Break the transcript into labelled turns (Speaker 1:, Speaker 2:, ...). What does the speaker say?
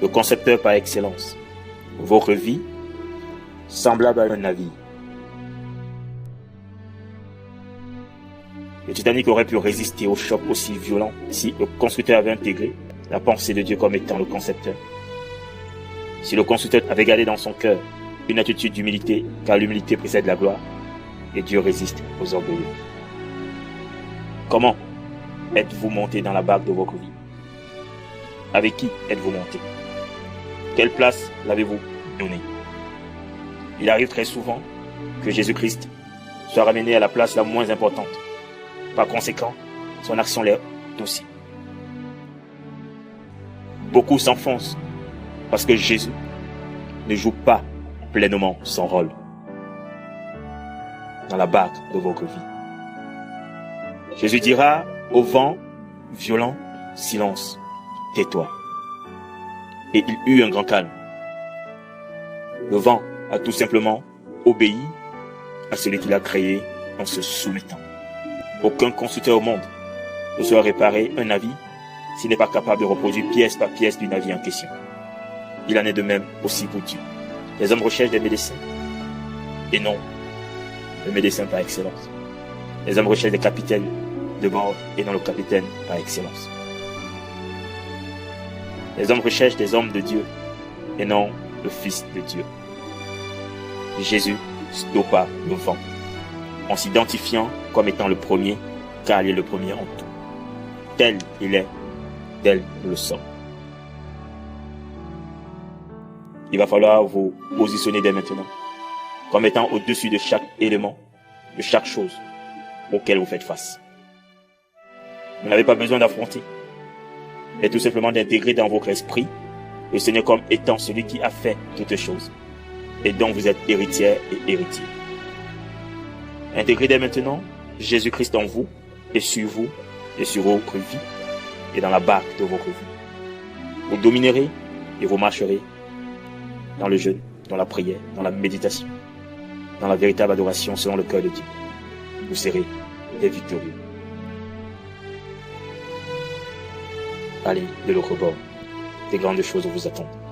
Speaker 1: le concepteur par excellence. Votre vie, semblable à un navire. Le Titanic aurait pu résister au choc aussi violent si le constructeur avait intégré la pensée de Dieu comme étant le concepteur. Si le constructeur avait gardé dans son cœur une attitude d'humilité, car l'humilité précède la gloire, et Dieu résiste aux orgueilleux. Comment êtes-vous monté dans la barque de votre vie? Avec qui êtes-vous monté? Quelle place l'avez-vous donnée? Il arrive très souvent que Jésus-Christ soit ramené à la place la moins importante. Par conséquent, son action l'est aussi. Beaucoup s'enfoncent parce que Jésus ne joue pas pleinement son rôle dans la barque de votre vie. Jésus dira au vent violent, silence, tais-toi. Et il eut un grand calme. Le vent a tout simplement obéi à celui qui l'a créé en se soumettant. Aucun constructeur au monde ne saurait réparer un navire s'il n'est pas capable de reproduire pièce par pièce du navire en question. Il en est de même aussi pour Dieu. Les hommes recherchent des médecins et non le médecin par excellence. Les hommes recherchent des capitaines de bord et non le capitaine par excellence. Les hommes recherchent des hommes de Dieu et non le Fils de Dieu. Jésus stoppa le vent en s'identifiant comme étant le premier, car il est le premier en tout. Tel il est, tel nous le sommes. Il va falloir vous positionner dès maintenant comme étant au-dessus de chaque élément, de chaque chose auquel vous faites face. Vous n'avez pas besoin d'affronter, mais tout simplement d'intégrer dans votre esprit le Seigneur comme étant celui qui a fait toutes choses et dont vous êtes héritière et héritier. Intégrez dès maintenant Jésus-Christ en vous et sur votre vie et dans la barque de votre vie. Vous dominerez et vous marcherez dans le jeûne, dans la prière, dans la méditation, dans la véritable adoration selon le cœur de Dieu. Vous serez des victorieux. Allez de l'autre bord, des grandes choses vous attendent.